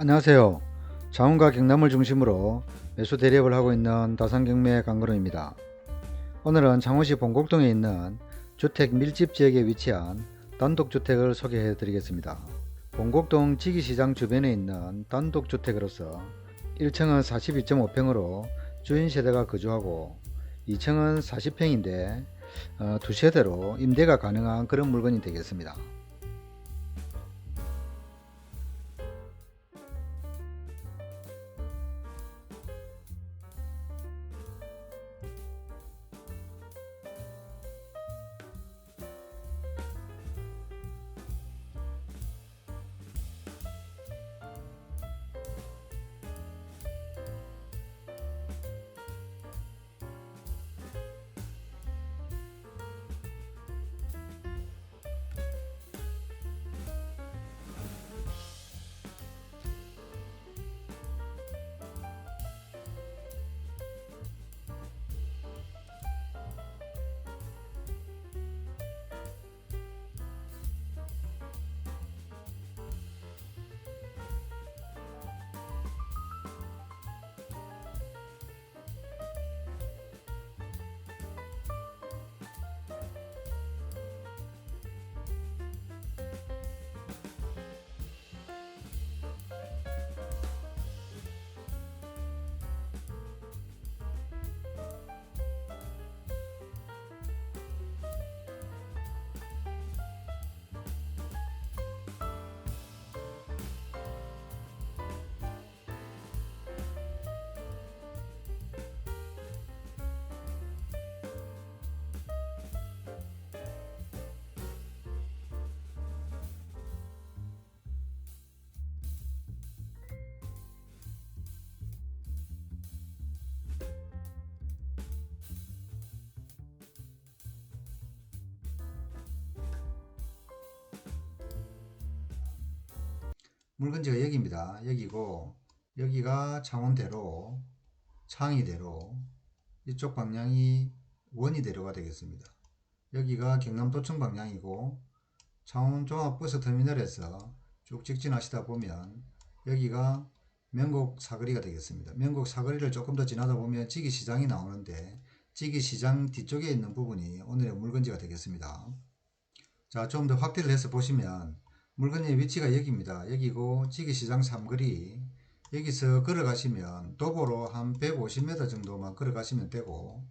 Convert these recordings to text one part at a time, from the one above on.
안녕하세요. 장원과 경남을 중심으로 매수 대리업을 하고 있는 다산경매 강건우입니다. 오늘은 창원시 본곡동에 있는 주택 밀집 지역에 위치한 단독주택을 소개해 드리겠습니다. 본곡동 지기시장 주변에 있는 단독주택으로서 1층은 42.5평으로 주인 세대가 거주하고 2층은 40평인데 두 세대로 임대가 가능한 그런 물건이 되겠습니다. 물건지가 여기입니다. 여기고 여기가 창원대로, 창의대로, 이쪽 방향이 원희대로가 되겠습니다. 여기가 경남도청 방향이고 창원종합버스터미널에서 쭉 직진하시다 보면 여기가 명곡 사거리가 되겠습니다. 명곡 사거리를 조금 더 지나다 보면 지기시장이 나오는데 지기시장 뒤쪽에 있는 부분이 오늘의 물건지가 되겠습니다. 자, 좀 더 확대를 해서 보시면 물건의 위치가 여기입니다. 여기고 지기시장 삼거리, 여기서 걸어가시면 도보로 한 150m 정도만 걸어가시면 되고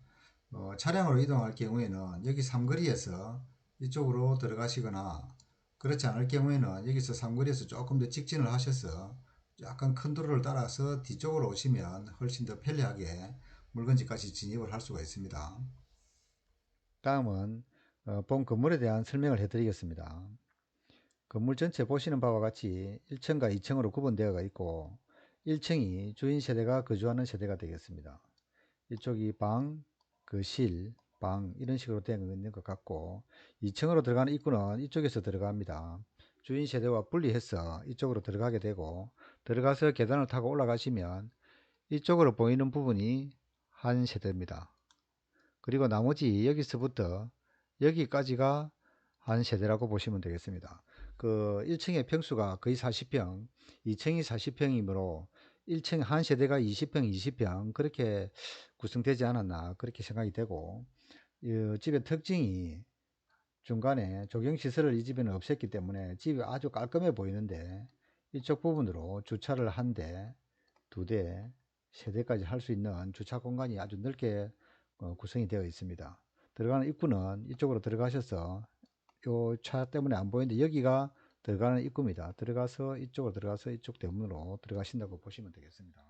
차량으로 이동할 경우에는 여기 삼거리에서 이쪽으로 들어가시거나 그렇지 않을 경우에는 여기서 삼거리에서 조금 더 직진을 하셔서 약간 큰 도로를 따라서 뒤쪽으로 오시면 훨씬 더 편리하게 물건지까지 진입을 할 수가 있습니다. 다음은 본 건물에 대한 설명을 해드리겠습니다. 건물 전체 보시는 바와 같이 1층과 2층으로 구분되어 있고 1층이 주인 세대가 거주하는 세대가 되겠습니다. 이쪽이 방, 거실, 방 이런 식으로 되어 있는 것 같고 2층으로 들어가는 입구는 이쪽에서 들어갑니다. 주인 세대와 분리해서 이쪽으로 들어가게 되고 들어가서 계단을 타고 올라가시면 이쪽으로 보이는 부분이 한 세대입니다. 그리고 나머지 여기서부터 여기까지가 한 세대라고 보시면 되겠습니다. 그 1층의 평수가 거의 40평, 2층이 40평이므로 1층 한 세대가 20평, 20평 그렇게 구성되지 않았나 그렇게 생각이 되고 이 집의 특징이 중간에 조경시설을 이 집에는 없앴기 때문에 집이 아주 깔끔해 보이는데 이쪽 부분으로 주차를 한 대, 두 대, 세 대까지 할 수 있는 주차 공간이 아주 넓게 구성이 되어 있습니다. 들어가는 입구는 이쪽으로 들어가셔서 요 차 때문에 안 보이는데 여기가 들어가는 입구입니다. 들어가서 이쪽으로 들어가서 이쪽 대문으로 들어가신다고 보시면 되겠습니다.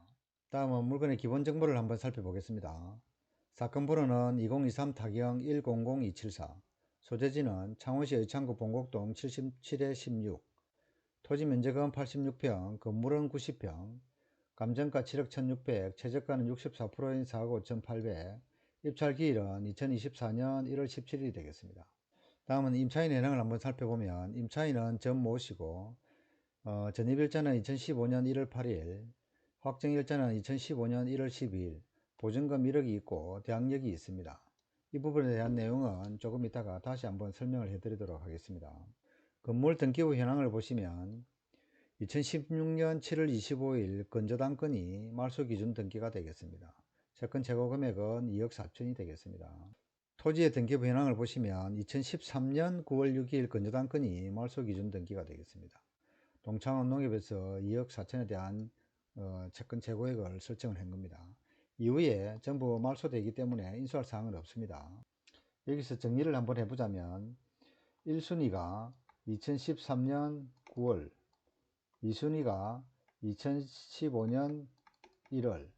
다음은 물건의 기본 정보를 한번 살펴보겠습니다. 사건 번호는 2023 타경 100274, 소재지는 창원시 의창구 본곡동 77-16, 토지 면적은 86평, 건물은 90평, 감정가 7억 1600, 최저가는 64%인 4억 5800, 입찰 기일은 2024년 1월 17일이 되겠습니다. 다음은 임차인 현황을 한번 살펴보면 임차인은 전 모시고 전입일자는 2015년 1월 8일, 확정일자는 2015년 1월 12일, 보증금 1억이 있고 대항력이 있습니다. 이 부분에 대한 내용은 조금 이따가 다시 한번 설명을 해드리도록 하겠습니다. 건물 등기부 현황을 보시면 2016년 7월 25일 건저당건이 말소기준 등기가 되겠습니다. 채권 재고 금액은 2억 4천이 되겠습니다. 토지의 등기 현황을 보시면 2013년 9월 6일 건저당건이 말소기준 등기가 되겠습니다. 동창원 농협에서 2억 4천에 대한 채권 재고액을 설정을 한 겁니다. 이후에 전부 말소되기 때문에 인수할 사항은 없습니다. 여기서 정리를 한번 해보자면 1순위가 2013년 9월, 2순위가 2015년 1월,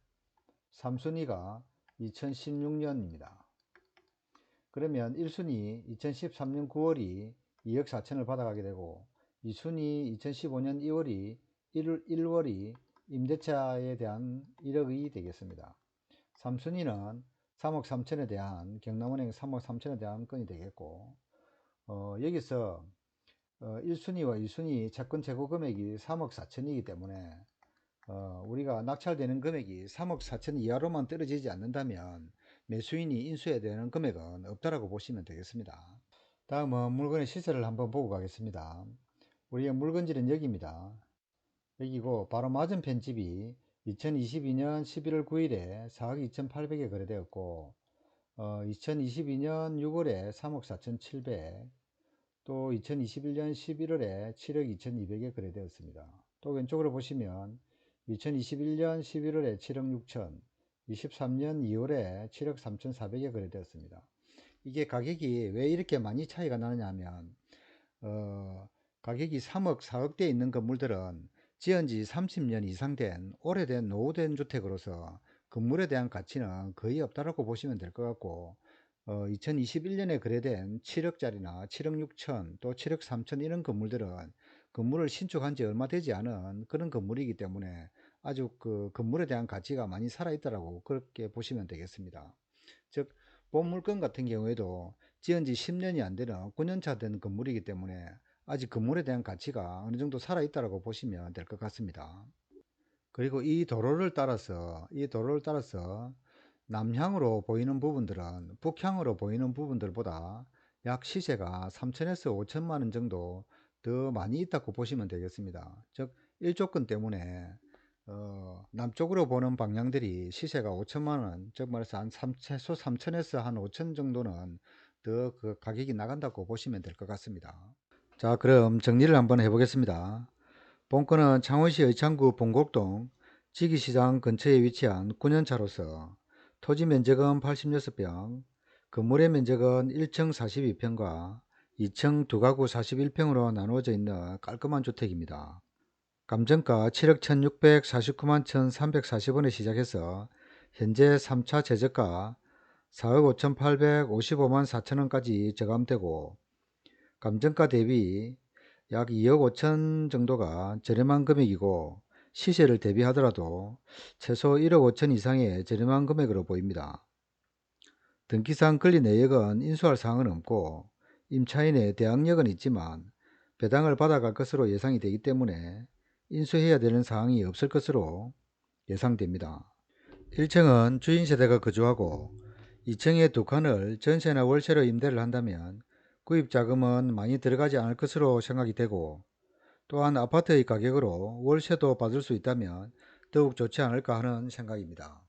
3순위가 2016년입니다. 그러면 1순위 2013년 9월이 2억 4천을 받아가게 되고 2순위 2015년 2월이 1월이 임대차에 대한 1억이 되겠습니다. 3순위는 3억 3천에 대한 경남은행 3억 3천에 대한 건이 되겠고 여기서 1순위와 2순위 채권 재고 금액이 3억 4천이기 때문에 우리가 낙찰되는 금액이 3억 4천 이하로만 떨어지지 않는다면 매수인이 인수해야 되는 금액은 없다라고 보시면 되겠습니다. 다음은 물건의 시세를 한번 보고 가겠습니다. 우리의 물건지는 여기입니다. 여기고 바로 맞은편 집이 2022년 11월 9일에 4억 2,800에 거래되었고 2022년 6월에 3억 4,700, 또 2021년 11월에 7억 2,200에 거래되었습니다. 또 왼쪽으로 보시면 2021년 11월에 7억 6천, 23년 2월에 7억 3,400에 거래되었습니다. 이게 가격이 왜 이렇게 많이 차이가 나느냐 하면 가격이 3억 4억대에 있는 건물들은 지은 지 30년 이상 된 오래된 노후된 주택으로서 건물에 대한 가치는 거의 없다라고 보시면 될 것 같고 2021년에 거래된 7억짜리나 7억 6천 또 7억 3천 이런 건물들은 건물을 신축한 지 얼마 되지 않은 그런 건물이기 때문에 아주 그 건물에 대한 가치가 많이 살아있다라고 그렇게 보시면 되겠습니다. 즉 본 물건 같은 경우에도 지은 지 10년이 안 되는 9년차 된 건물이기 때문에 아직 건물에 대한 가치가 어느 정도 살아있다라고 보시면 될 것 같습니다. 그리고 이 도로를 따라서 남향으로 보이는 부분들은 북향으로 보이는 부분들보다 약 시세가 3천에서 5천만 원 정도 더 많이 있다고 보시면 되겠습니다. 즉 일조권 때문에 남쪽으로 보는 방향들이 시세가 5천만 원, 즉 말해서 한 최소 3천에서 한 5천 정도는 더 그 가격이 나간다고 보시면 될 것 같습니다. 자, 그럼 정리를 한번 해보겠습니다. 본건은 창원시 의창구 봉곡동 지기시장 근처에 위치한 9년차로서 토지 면적은 86평, 건물의 면적은 1층 42평과 2층 2가구 41평으로 나누어져 있는 깔끔한 주택입니다. 감정가 7억 1649만 1340원에 시작해서 현재 3차 최저가 4억 5855만 4천원까지 저감되고 감정가 대비 약 2억 5천 정도가 저렴한 금액이고 시세를 대비하더라도 최소 1억 5천 이상의 저렴한 금액으로 보입니다. 등기상 권리 내역은 인수할 사항은 없고 임차인의 대항력은 있지만 배당을 받아갈 것으로 예상이 되기 때문에 인수해야 되는 사항이 없을 것으로 예상됩니다. 1층은 주인 세대가 거주하고 2층의 두 칸을 전세나 월세로 임대를 한다면 구입 자금은 많이 들어가지 않을 것으로 생각이 되고 또한 아파트의 가격으로 월세도 받을 수 있다면 더욱 좋지 않을까 하는 생각입니다.